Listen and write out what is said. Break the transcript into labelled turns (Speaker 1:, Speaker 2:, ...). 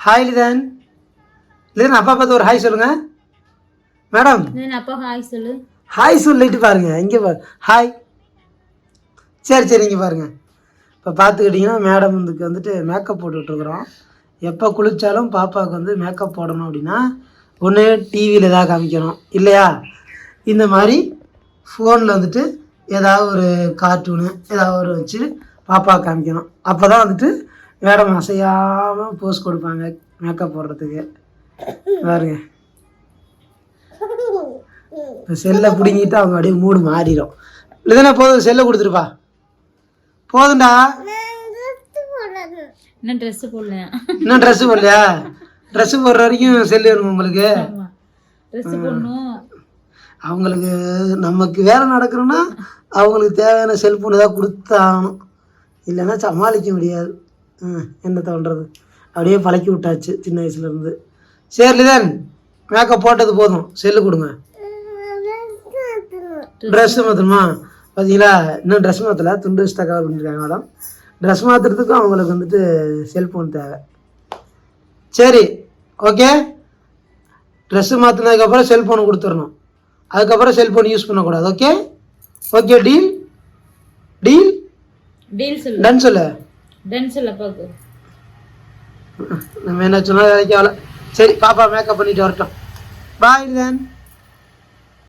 Speaker 1: Hi Litton. Litton அப்பா பார்த்து ஒரு ஹாய் சொல்லுங்க மேடம்.
Speaker 2: அப்பா ஹாய் சொல்லு.
Speaker 1: ஹாய் சொல்லிட்டு பாருங்க, இங்கே பாரு ஹாய். சரி இங்கே பாருங்க. இப்போ பார்த்துக்கிட்டிங்கன்னா மேடம் வந்துட்டு மேக்கப் போட்டுட்ருக்குறோம். எப்போ குளித்தாலும் பாப்பாவுக்கு வந்து மேக்கப் போடணும் அப்படின்னா ஒன்று டிவியில் எதாவது காமிக்கணும், இல்லையா இந்த மாதிரி ஃபோனில் வந்துட்டு ஏதாவது ஒரு கார்ட்டூனு ஏதாவது ஒரு வச்சு பாப்பா காமிக்கணும். அப்போ தான் வந்துட்டு மேடம் அசையாமல் போஸ் கொடுப்பாங்க மேக்கப் போடுறதுக்கு. பாருங்க, இப்போ செல்லை பிடிங்கிட்டு அவங்க அப்படியே மூடு மாறிடும். இல்லைதானே போதும், செல்லை கொடுத்துருப்பா போதும்டா.
Speaker 2: இன்னும் ட்ரெஸ்ஸு போடலையா?
Speaker 1: இன்னும் ட்ரெஸ்ஸு போடலையா? ட்ரெஸ்ஸு போடுற வரைக்கும் செல்லு வேணும் உங்களுக்கு.
Speaker 2: ட்ரெஸ்ஸு போடணும்
Speaker 1: அவங்களுக்கு. நமக்கு வேலை நடக்கணும்னா அவங்களுக்கு தேவையான செல்ஃபோன் ஏதாவது கொடுத்தாகணும், இல்லைன்னா சமாளிக்க முடியாது. என்ன தோன்றது, அப்படியே பழக்கி விட்டாச்சு சின்ன வயசுலேருந்து. சரி லிதன், மேக்கப் போட்டது போதும், செல்லு கொடுங்க. ட்ரெஸ்ஸு மாற்றணுமா? பார்த்தீங்களா, இன்னும் ட்ரெஸ் மாற்றலை, துண்டு வச்சு தான் கவர் பண்ணியிருக்காங்க மேடம். ட்ரெஸ் மாற்றுறதுக்கும் அவங்களுக்கு வந்துட்டு செல்ஃபோன் தேவை. சரி ஓகே, ட்ரெஸ்ஸு மாற்றினதுக்கப்புறம் செல்ஃபோனை கொடுத்துடணும், அதுக்கப்புறம் செல்ஃபோன் யூஸ் பண்ணக்கூடாது. Okay okay, deal deal
Speaker 2: deal சொல்லு.
Speaker 1: டன் சொல்லு.
Speaker 2: டன் சொல்லு அப்பாவுக்கு.
Speaker 1: நம்ம என்ன சொன்னால் வேலைக்கு ஆகல. சரி பாப்பா மேக்கப் பண்ணிட்டு வரட்டும். பாய் தென்.